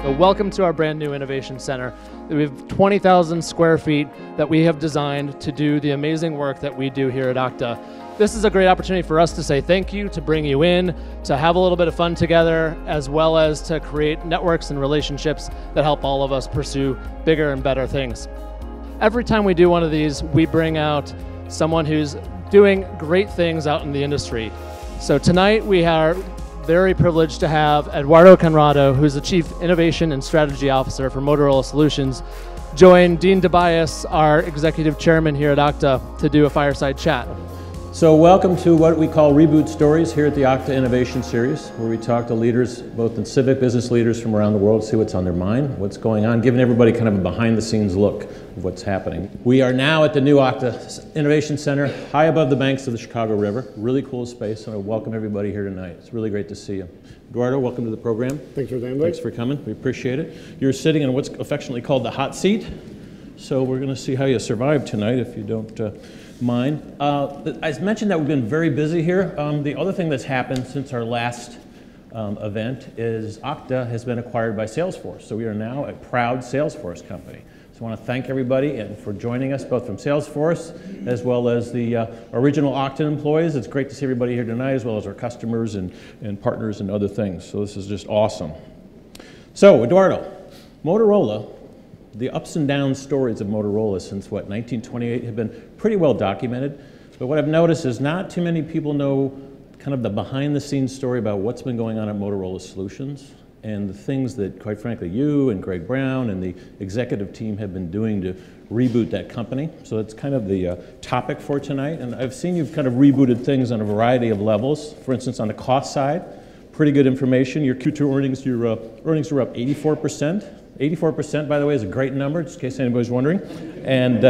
So welcome to our brand new Innovation Center. We have 20,000 square feet that we have designed to do the amazing work that we do here at AKTA. This is a great opportunity for us to say thank you, to bring you in, to have a little bit of fun together, as well as to create networks and relationships that help all of us pursue bigger and better things. Every time we do one of these, we bring out someone who's doing great things out in the industry. So tonight we are very privileged to have Eduardo Conrado, who's the Chief Innovation and Strategy Officer for Motorola Solutions, join Dean DeBiase, our Executive Chairman here at AKTA, to do a fireside chat. So welcome to what we call Reboot Stories here at the AKTA Innovation Series, where we talk to leaders, both in civic business leaders from around the world, see what's on their mind, what's going on, giving everybody kind of a behind-the-scenes look of what's happening. We are now at the new AKTA Innovation Center, high above the banks of the Chicago River. Really cool space, and I welcome everybody here tonight. It's really great to see you. Eduardo, welcome to the program. Thanks for the invite. Thanks for coming. We appreciate it. You're sitting in what's affectionately called the hot seat, so we're going to see how you survive tonight if you don't mind. I mentioned that we've been very busy here. The other thing that's happened since our last event is AKTA has been acquired by Salesforce. So we are now a proud Salesforce company. So I want to thank everybody and for joining us, both from Salesforce as well as the original AKTA employees. It's great to see everybody here tonight, as well as our customers and partners and other things. So this is just awesome. So Eduardo, Motorola, the ups and downs stories of Motorola since, what, 1928 have been pretty well documented. But what I've noticed is not too many people know kind of the behind-the-scenes story about what's been going on at Motorola Solutions and the things that, quite frankly, you and Greg Brown and the executive team have been doing to reboot that company. So that's kind of the topic for tonight. And I've seen you've kind of rebooted things on a variety of levels. For instance, on the cost side, pretty good information. Your Q2 earnings, your earnings were up 84%. 84%, by the way, is a great number, just in case anybody's wondering. And,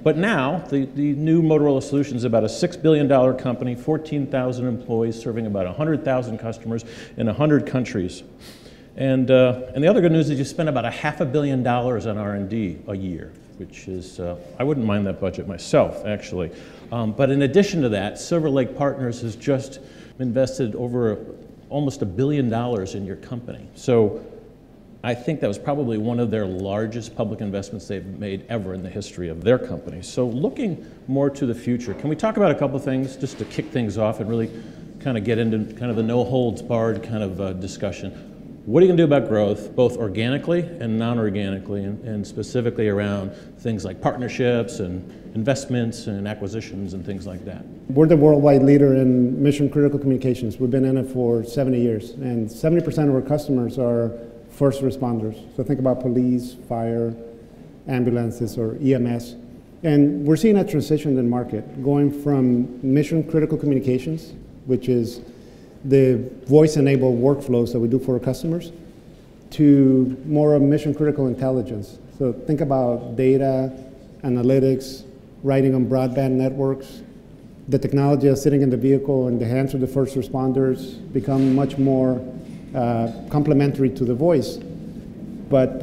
but now, the new Motorola Solutions is about a $6 billion company, 14,000 employees, serving about 100,000 customers in 100 countries. And the other good news is you spend about $500 million on R&D a year, which is, I wouldn't mind that budget myself, actually. But in addition to that, Silver Lake Partners has just invested over almost $1 billion in your company. So I think that was probably one of their largest public investments they've made ever in the history of their company. So looking more to the future, can we talk about a couple of things just to kick things off and really kind of get into kind of the no-holds-barred kind of discussion? What are you going to do about growth, both organically and non-organically, and specifically around things like partnerships and investments and acquisitions and things like that? We're the worldwide leader in mission-critical communications. We've been in it for 70 years, and 70% of our customers are first responders. So think about police, fire, ambulances, or EMS. And we're seeing a transition in the market, going from mission-critical communications, which is the voice-enabled workflows that we do for our customers, to more of mission-critical intelligence. So think about data, analytics, writing on broadband networks. The technology that's sitting in the vehicle in the hands of the first responders become much more complementary to the voice, but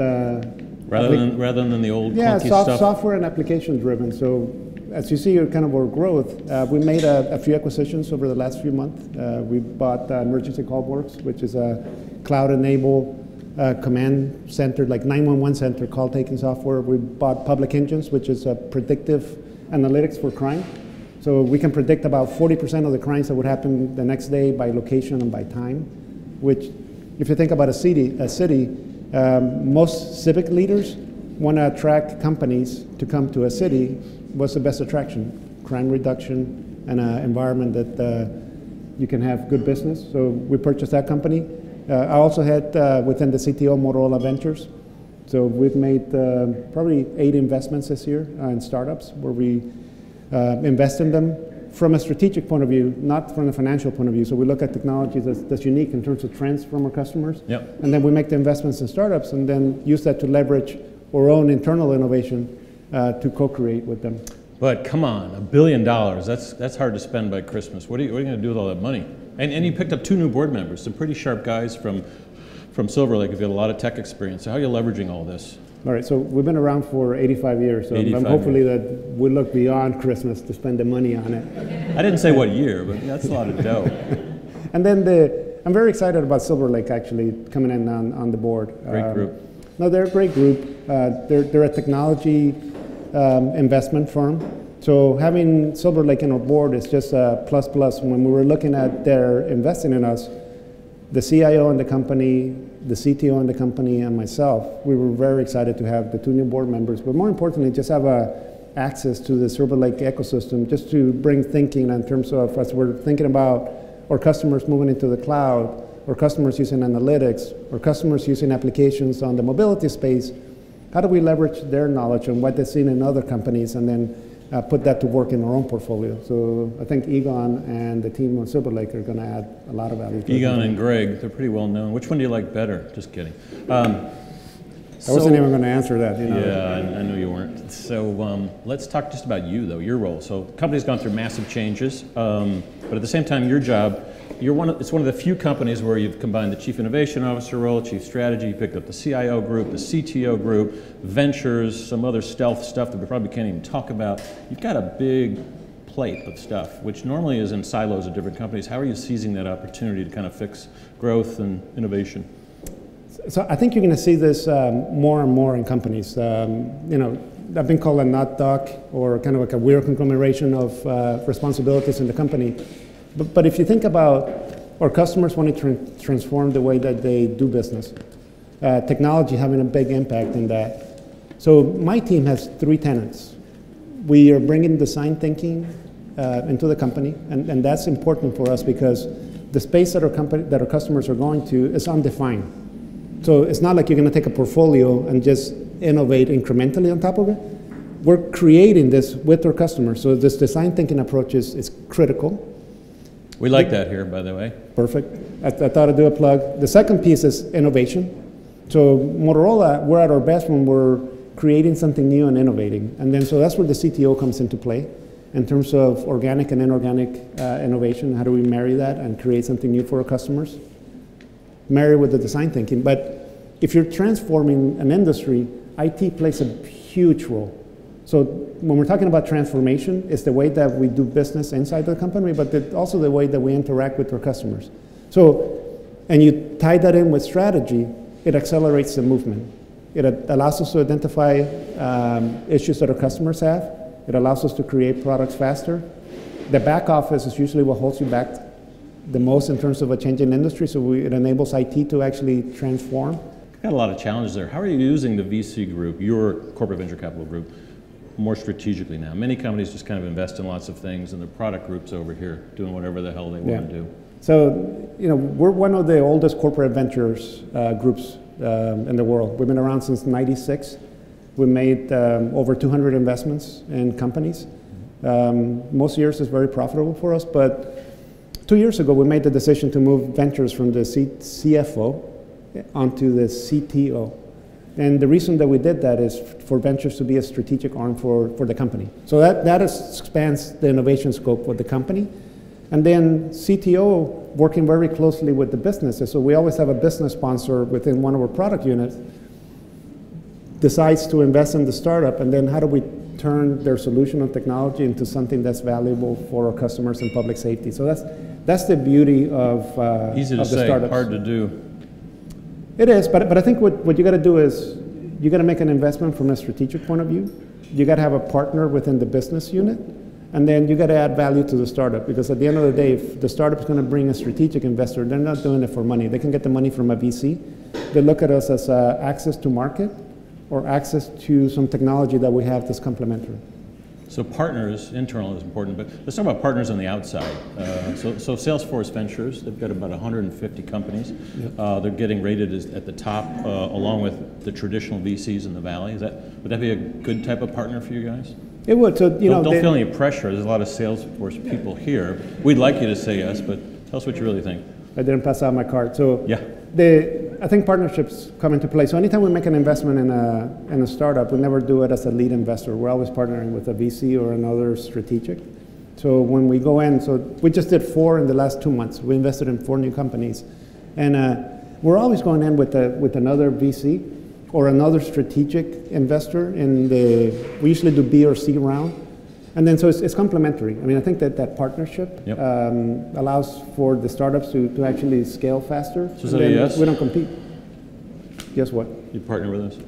rather than the old clunky stuff. Software and application driven. So as you see, kind of our growth, we made a few acquisitions over the last few months. We bought Emergency Call Works, which is a cloud-enabled command center, like 911 center call taking software. We bought Public Engines, which is a predictive analytics for crime. So we can predict about 40% of the crimes that would happen the next day by location and by time, which, if you think about a city, most civic leaders want to attract companies to come to a city. What's the best attraction? Crime reduction and an environment that you can have good business. So we purchased that company. I also had within the CTO Motorola Ventures. So we've made probably 8 investments this year in startups where we invest in them from a strategic point of view, not from a financial point of view. So we look at technology that's unique in terms of trends from our customers. Yep. And then we make the investments in startups and then use that to leverage our own internal innovation to co-create with them. But come on, $1 billion, that's hard to spend by Christmas. What are you going to do with all that money? And you picked up 2 new board members, some pretty sharp guys from Silver Lake. You've got a lot of tech experience. So how are you leveraging all this? All right, so we've been around for 85 years, so hopefully that we look beyond Christmas to spend the money on it. I didn't say what year, but that's a lot of dough. And then I'm very excited about Silver Lake actually coming in on the board. Great group. No, they're a great group. They're a technology investment firm. So having Silver Lake in our board is just a plus plus. When we were looking at their investing in us, the CIO in the company, the CTO in the company, and myself, we were very excited to have the 2 new board members, but more importantly, just have access to the Silver Lake ecosystem, just to bring thinking in terms of, as we're thinking about our customers moving into the cloud, or customers using analytics, or customers using applications on the mobility space, how do we leverage their knowledge and what they've seen in other companies, and then put that to work in our own portfolio. So I think Egon and the team on Silver Lake are going to add a lot of value. Egon and Greg, they're pretty well known. Which one do you like better? Just kidding. I wasn't even going to answer that. You know. Yeah, I knew you weren't. So let's talk just about you, though, your role. So the company's gone through massive changes, but at the same time, your job, it's one of the few companies where you've combined the Chief Innovation Officer role, Chief Strategy, you picked up the CIO group, the CTO group, ventures, some other stealth stuff that we probably can't even talk about. You've got a big plate of stuff, which normally is in silos of different companies. How are you seizing that opportunity to kind of fix growth and innovation? So I think you're going to see this more and more in companies. You know, I've been called a nut duck, or kind of like a weird conglomeration of responsibilities in the company. But if you think about our customers wanting to transform the way that they do business, technology having a big impact in that. So my team has 3 tenets. We are bringing design thinking into the company, and that's important for us because the space that our customers are going to is undefined. So it's not like you're going to take a portfolio and just innovate incrementally on top of it. We're creating this with our customers. So this design thinking approach is critical. We like that here, by the way. Perfect. I thought I'd do a plug. The second piece is innovation. So Motorola, we're at our best when we're creating something new and innovating. And then so that's where the CTO comes into play in terms of organic and inorganic innovation. How do we marry that and create something new for our customers? Marry with the design thinking. But if you're transforming an industry, IT plays a huge role. So when we're talking about transformation, it's the way that we do business inside the company, but also the way that we interact with our customers. So, and you tie that in with strategy, it accelerates the movement. It allows us to identify issues that our customers have. It allows us to create products faster. The back office is usually what holds you back the most in terms of a changing industry, so it enables IT to actually transform. You've got a lot of challenges there. How are you using the VC group, your corporate venture capital group, more strategically now? Many companies just kind of invest in lots of things, and the product group's over here doing whatever the hell they want to do. So, you know, we're one of the oldest corporate ventures groups in the world. We've been around since '96. We made over 200 investments in companies. Most years is very profitable for us, but 2 years ago we made the decision to move ventures from the CFO onto the CTO. And the reason that we did that is for ventures to be a strategic arm for the company. So that expands the innovation scope of the company. And then CTO working very closely with the businesses. So we always have a business sponsor within one of our product units decides to invest in the startup, and then how do we turn their solution of technology into something that's valuable for our customers in public safety. So that's the beauty of easy to of the say, startups. hard to do. It is, but I think what you got to do is you got to make an investment from a strategic point of view. You got to have a partner within the business unit, and then you got to add value to the startup, because at the end of the day, if the startup is going to bring a strategic investor, they're not doing it for money. They can get the money from a VC. They look at us as access to market or access to some technology that we have that's complementary. So partners, internal is important, but let's talk about partners on the outside. So Salesforce Ventures, they've got about 150 companies. Yep. They're getting rated at the top, along with the traditional VCs in the Valley. Would that be a good type of partner for you guys? It would. So don't feel any pressure. There's a lot of Salesforce people here. We'd like you to say yes, but tell us what you really think. I didn't pass out my card. So yeah. I think partnerships come into play. So anytime we make an investment in a startup, we never do it as a lead investor. We're always partnering with a VC or another strategic. So when we go in, so we just did 4 in the last 2 months. We invested in 4 new companies. And we're always going in with another VC or another strategic investor. We usually do B or C round. And then so it's complementary. I mean, I think that partnership Yep. allows for the startups to actually scale faster. So is that a yes? We don't compete. Guess what? You partner with us?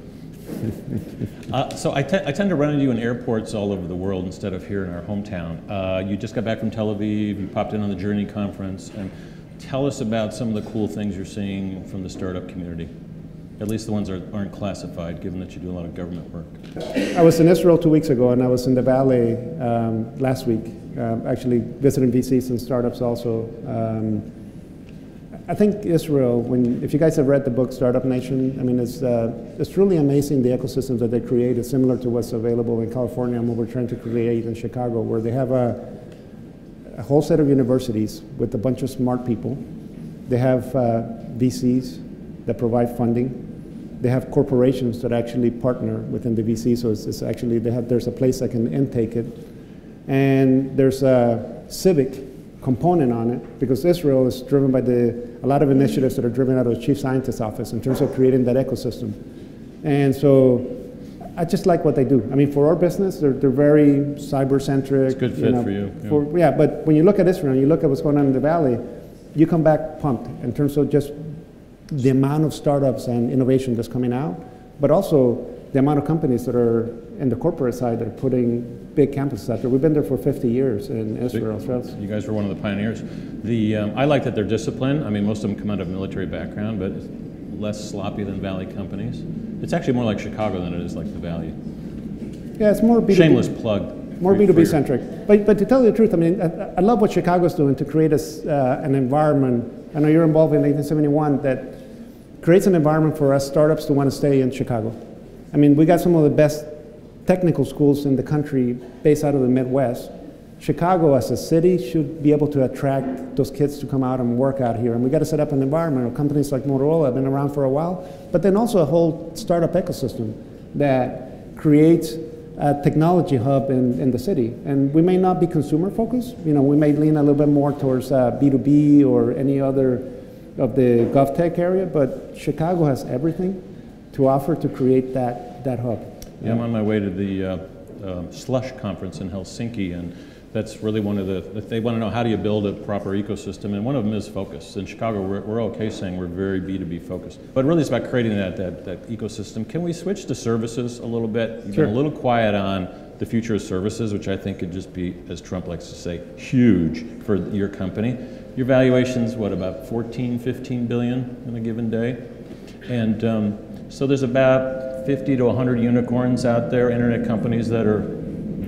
So I tend to run into you in airports all over the world instead of here in our hometown. You just got back from Tel Aviv, you popped in on the Journey conference, and tell us about some of the cool things you're seeing from the startup community. At least the ones that aren't classified, given that you do a lot of government work. I was in Israel 2 weeks ago, and I was in the Valley last week, actually visiting VCs and startups also. I think Israel, if you guys have read the book Startup Nation, I mean, it's truly amazing the ecosystems that they create. It's similar to what's available in California and what we're trying to create in Chicago, where they have a whole set of universities with a bunch of smart people. They have VCs that provide funding. They have corporations that actually partner within the VC, so it's actually, there's a place that can intake it. And there's a civic component on it, because Israel is driven by a lot of initiatives that are driven out of the Chief Scientist's office in terms of creating that ecosystem. And so I just like what they do. I mean, for our business, they're very cyber-centric. It's a good fit for you. Yeah, but when you look at Israel, and you look at what's going on in the Valley, you come back pumped in terms of just the amount of startups and innovation that's coming out, but also the amount of companies that are in the corporate side that are putting big campuses out there. We've been there for 50 years in Israel. So you guys were one of the pioneers. I like that they're disciplined. I mean, most of them come out of a military background, but less sloppy than Valley companies. It's actually more like Chicago than it is like the Valley. Yeah, it's more B2B. Shameless plug. More B2B centric. But to tell you the truth, I mean, I love what Chicago's doing to create an environment. I know you're involved in 1871 that creates an environment for us startups to want to stay in Chicago. I mean, we got some of the best technical schools in the country based out of the Midwest. Chicago as a city should be able to attract those kids to come out and work out here. And we got to set up an environment where companies like Motorola have been around for a while, but then also a whole startup ecosystem that creates a technology hub in the city. And we may not be consumer focused. You know, we may lean a little bit more towards B2B or any other of the GovTech area, but Chicago has everything to offer to create that hub. Yeah, I'm on my way to the Slush Conference in Helsinki, and that's really one of they want to know how do you build a proper ecosystem, and one of them is focus. In Chicago, we're okay saying we're very B2B focused, but really it's about creating that ecosystem. Can we switch to services a little bit? You've Sure. been a little quiet on the future of services, which I think could just be, as Trump likes to say, huge for your company. Your valuation's what, about 14, 15 billion in a given day? And so there's about 50 to 100 unicorns out there, internet companies that are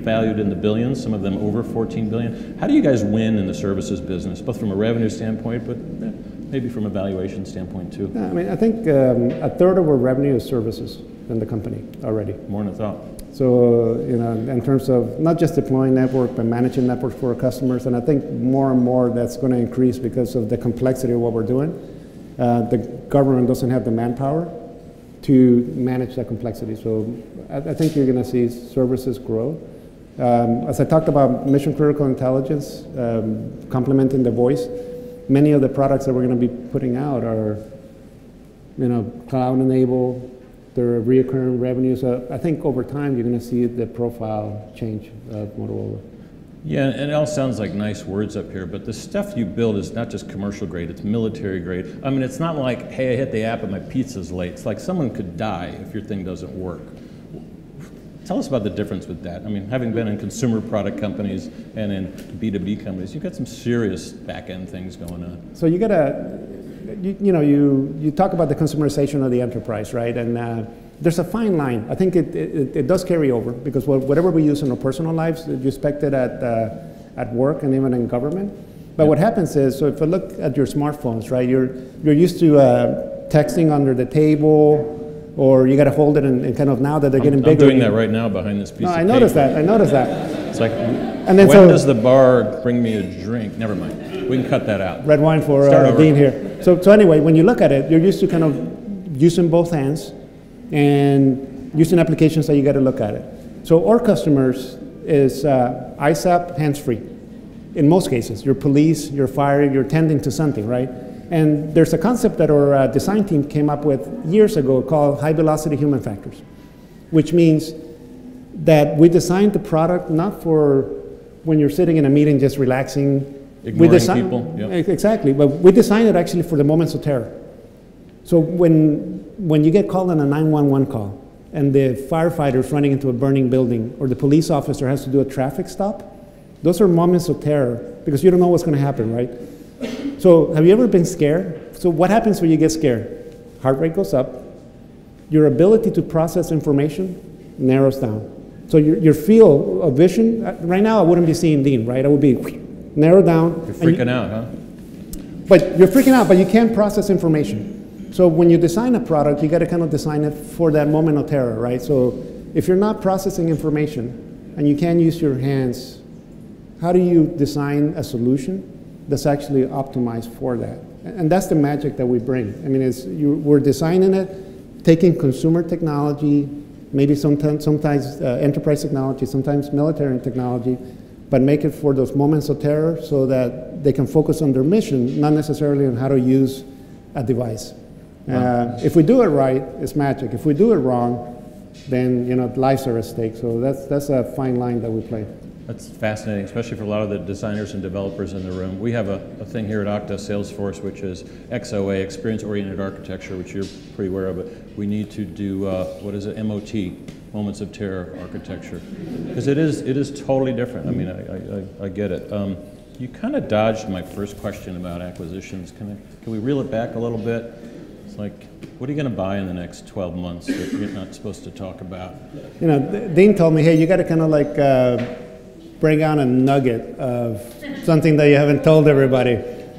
valued in the billions, some of them over 14 billion. How do you guys win in the services business, both from a revenue standpoint, but maybe from a valuation standpoint too? Yeah, I mean, I think a third of our revenue is services in the company already. More than I thought. So, you know, in terms of not just deploying network, but managing networks for our customers, and I think more and more that's going to increase because of the complexity of what we're doing. The government doesn't have the manpower to manage that complexity. So I think you're going to see services grow. As I talked about mission critical intelligence, complementing the voice, many of the products that we're going to be putting out are, you know, cloud enabled, they're reoccurring revenue. So I think over time you're going to see the profile change of Motorola. Yeah, and it all sounds like nice words up here, but the stuff you build is not just commercial grade, it's military grade. I mean, it's not like, hey, I hit the app and my pizza's late. It's like someone could die if your thing doesn't work. Tell us about the difference with that. I mean, having been in consumer product companies and in B2B companies, you've got some serious back-end things going on. So you got to, you talk about the consumerization of the enterprise, right? And there's a fine line. I think it does carry over, because whatever we use in our personal lives, you expect it at work and even in government. But what happens is, so if you look at your smartphones, right, you're used to texting under the table, or you got to hold it and kind of, now that they're getting bigger. I'm doing that right now behind this piece of I noticed that. It's like, and then when does the bar bring me a drink? Never mind. We can cut that out. Red wine for Dean here. So anyway, when you look at it, you're used to kind of using both hands and using applications that you got to look at it. So our customers is ISAP hands-free. In most cases, your police, your fire, you're tending to something, right? And there's a concept that our design team came up with years ago called high velocity human factors, which means that we designed the product not for when you're sitting in a meeting just relaxing. Ignoring people. Yep. Exactly, but we designed it actually for the moments of terror. So when you get called on a 911 call and the firefighter is running into a burning building or the police officer has to do a traffic stop, those are moments of terror because you don't know what's going to happen, right? So have you ever been scared? So what happens when you get scared? Heart rate goes up. Your ability to process information narrows down. So your field of vision, right now I wouldn't be seeing Dean, right? I would be narrowed down. You're freaking out, huh? But you're freaking out, but you can't process information. So when you design a product, you got to kind of design it for that moment of terror, right? So if you're not processing information and you can't use your hands, how do you design a solution that's actually optimized for that? And that's the magic that we bring. I mean, we're designing it, taking consumer technology, maybe sometimes enterprise technology, sometimes military technology, but make it for those moments of terror so that they can focus on their mission, not necessarily on how to use a device. If we do it right, it's magic. If we do it wrong, then lives are at stake. So that's a fine line that we play. That's fascinating, especially for a lot of the designers and developers in the room. We have a thing here at AKTA Salesforce, which is XOA, Experience-Oriented Architecture, which you're pretty aware of. But we need to do, what is it, MOT, Moments of Terror Architecture. Because it is totally different. I mean, I get it. You kind of dodged my first question about acquisitions. Can we reel it back a little bit? It's like, what are you going to buy in the next 12 months that you're not supposed to talk about? Dean told me, hey, you got to kind of like bring out a nugget of something that you haven't told everybody.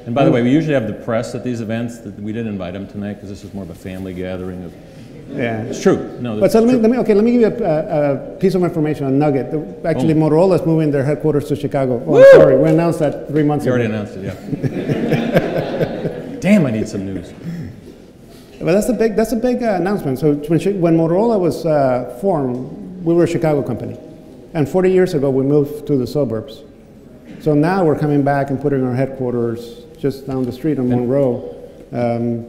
And by the way, we usually have the press at these events. We didn't invite them tonight because this is more of a family gathering. Yeah, it's true. No, but so let me give you a piece of information, a nugget. Actually, Motorola is moving their headquarters to Chicago. Oh, I'm sorry, we announced that 3 months ago. You already announced it, yeah. Damn, I need some news. But that's a big announcement. So when Motorola was formed, we were a Chicago company. And 40 years ago, we moved to the suburbs. So now we're coming back and putting our headquarters just down the street on Monroe.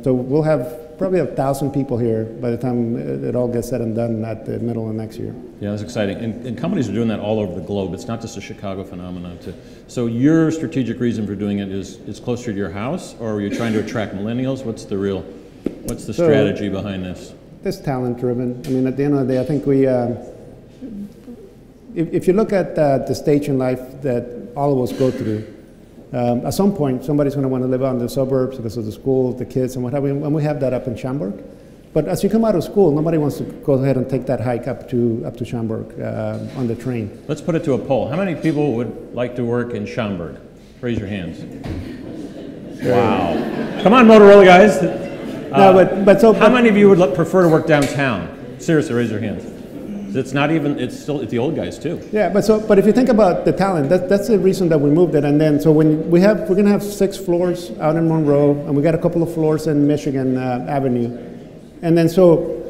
So we'll have probably 1,000 people here by the time it all gets said and done at the middle of next year. Yeah, that's exciting. And companies are doing that all over the globe. It's not just a Chicago phenomenon. So your strategic reason for doing it is it's closer to your house, or are you trying to attract millennials? What's the strategy behind this? It's talent driven. I mean, at the end of the day, I think we, if you look at the stage in life that all of us go through, at some point, somebody's going to want to live out in the suburbs because of the school, the kids, and what have you. And we have that up in Schaumburg. But as you come out of school, nobody wants to go ahead and take that hike up to Schaumburg on the train. Let's put it to a poll. How many people would like to work in Schaumburg? Raise your hands. Wow. Come on, Motorola guys. How many of you would prefer to work downtown? Seriously, raise your hands. It's not even, it's the old guys too. Yeah, but if you think about the talent, that's the reason that we moved it. And then, so when we're going to have 6 floors out in Monroe, and we got a couple of floors in Michigan Avenue. And then so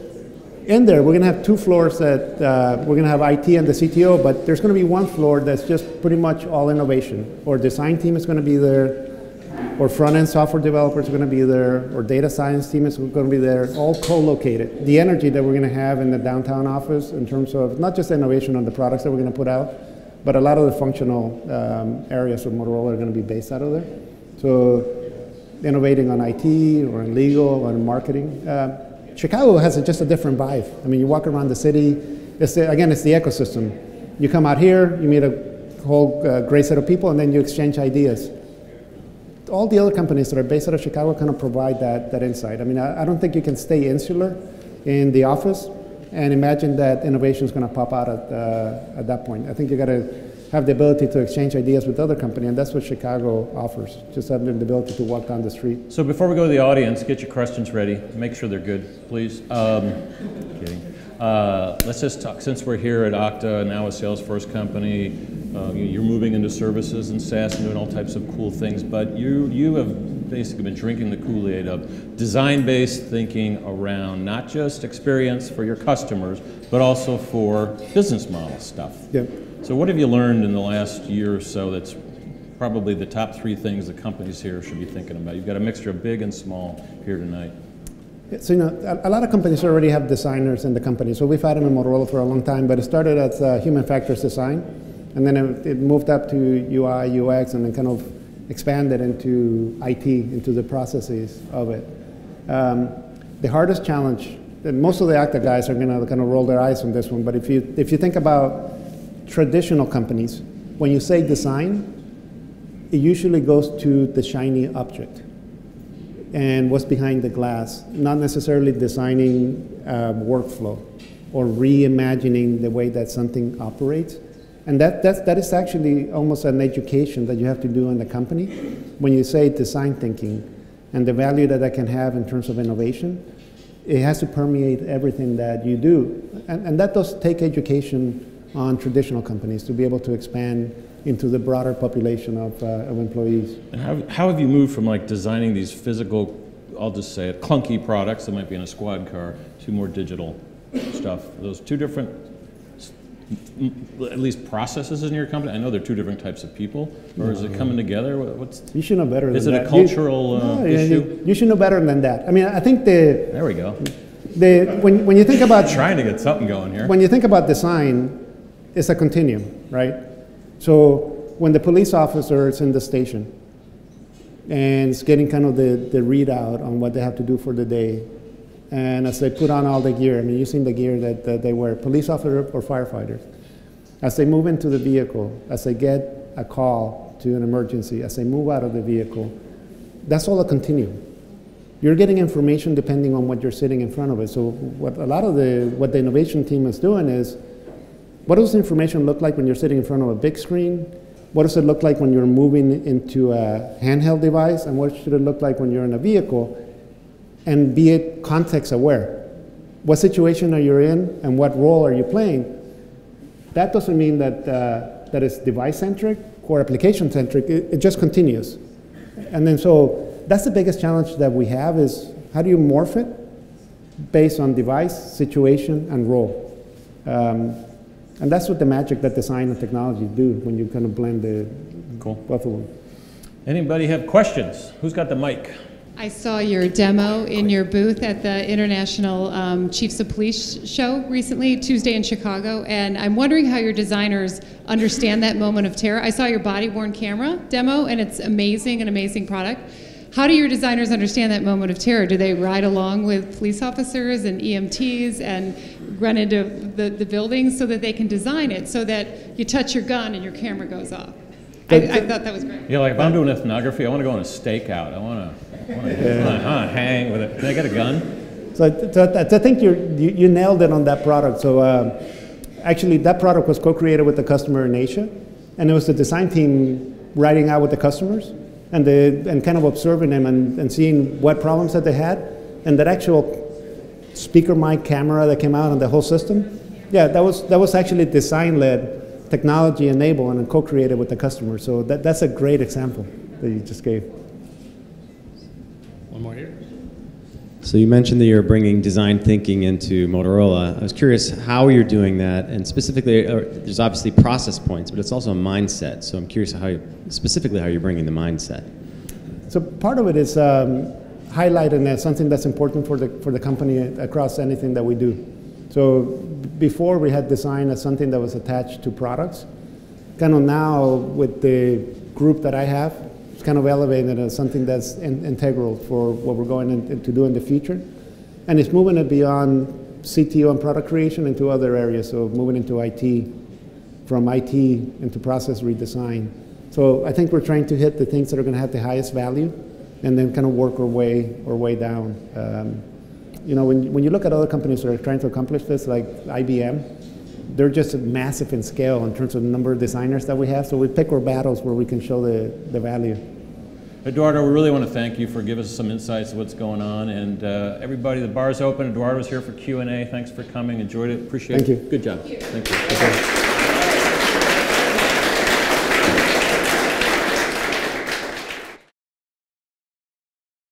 in there, we're going to have 2 floors that we're going to have IT and the CTO, but there's going to be 1 floor that's just pretty much all innovation. Our design team is going to be there, or front-end software developers are going to be there, or data science team is going to be there, all co-located. The energy that we're going to have in the downtown office in terms of not just innovation on the products that we're going to put out, but a lot of the functional areas of Motorola are going to be based out of there. So innovating on IT or in legal or in marketing. Chicago has just a different vibe. I mean, you walk around the city, again, it's the ecosystem. You come out here, you meet a whole great set of people, and then you exchange ideas. All the other companies that are based out of Chicago kind of provide that insight. I mean, I don't think you can stay insular in the office and imagine that innovation is going to pop out at that point. I think you got to have the ability to exchange ideas with other companies, and that's what Chicago offers, just having the ability to walk down the street. So before we go to the audience, get your questions ready. Make sure they're good, please. Kidding. Let's just talk, since we're here at AKTA, now a Salesforce company, you're moving into services and SaaS and doing all types of cool things, but you have basically been drinking the Kool-Aid of design-based thinking around not just experience for your customers, but also for business model stuff. Yeah. So what have you learned in the last year or so that's probably the top 3 things the companies here should be thinking about? You've got a mixture of big and small here tonight. So, you know, a lot of companies already have designers in the company. So we've had them in Motorola for a long time, but it started as human factors design, and then it moved up to UI, UX, and then kind of expanded into IT, into the processes of it. The hardest challenge, and most of the AKTA guys are going to kind of roll their eyes on this one, but if you think about traditional companies, when you say design, it usually goes to the shiny object and what's behind the glass, not necessarily designing workflow or reimagining the way that something operates. And that is actually almost an education that you have to do in the company. When you say design thinking and the value that that can have in terms of innovation, it has to permeate everything that you do. And that does take education on traditional companies to be able to expand into the broader population of employees. And how have you moved from like designing these physical, I'll just say it, clunky products that might be in a squad car to more digital stuff? Are those two different, at least processes in your company? I know they're two different types of people, or is it coming together? You should know better than that. Is it a cultural issue? You should know better than that. I mean, I think There we go. When you think about... Trying to get something going here. When you think about design, it's a continuum, right? So when the police officer is in the station and is getting kind of the readout on what they have to do for the day, and as they put on all the gear, I mean, you've seen the gear that they wear, police officer or firefighters, as they move into the vehicle, as they get a call to an emergency, as they move out of the vehicle, that's all a continuum. You're getting information depending on what you're sitting in front of it. So what the innovation team is doing is, what does information look like when you're sitting in front of a big screen? What does it look like when you're moving into a handheld device? And what should it look like when you're in a vehicle? And be it context aware. What situation are you in and what role are you playing? That doesn't mean that that it's device-centric or application-centric. It just continues. And then so that's the biggest challenge that we have is how do you morph it based on device, situation, and role? And that's what the magic that design and technology do when you kind of blend both of them. Anybody have questions? Who's got the mic? I saw your demo in your booth at the International Chiefs of Police show recently, Tuesday in Chicago, and I'm wondering how your designers understand that moment of terror. I saw your body-worn camera demo, and it's amazing, an amazing product. How do your designers understand that moment of terror? Do they ride along with police officers and EMTs and run into the buildings so that they can design it so that you touch your gun and your camera goes off? I thought that was great. Yeah, like if I'm doing ethnography, I want to go on a stakeout. I want to hang with it. Can I get a gun? So I think you nailed it on that product. So actually, that product was co-created with the customer in Asia, and it was the design team riding out with the customers and kind of observing them and seeing what problems that they had, and that actual speaker mic camera that came out on the whole system. Yeah, that was actually design-led, technology-enabled, and co-created with the customer. So that's a great example that you just gave. One more here. So you mentioned that you're bringing design thinking into Motorola. I was curious how you're doing that, and specifically, there's obviously process points, but it's also a mindset. So I'm curious specifically how you're bringing the mindset. So part of it is highlighting as something that's important for the company across anything that we do. So before we had design as something that was attached to products. Kind of now with the group that I have, it's kind of elevated as something that's integral for what we're going to do in the future. And it's moving it beyond CTO and product creation into other areas, so moving into IT, from IT into process redesign. So I think we're trying to hit the things that are going to have the highest value and then kind of work our way down. You know, when you look at other companies that are trying to accomplish this, like IBM, they're just massive in scale in terms of the number of designers that we have. So we pick our battles where we can show the value. Eduardo, we really want to thank you for giving us some insights of what's going on. And everybody, the bar's open. Eduardo's here for Q&A. Thanks for coming. Enjoyed it. Appreciate it. Thank you. Good job. Thank you.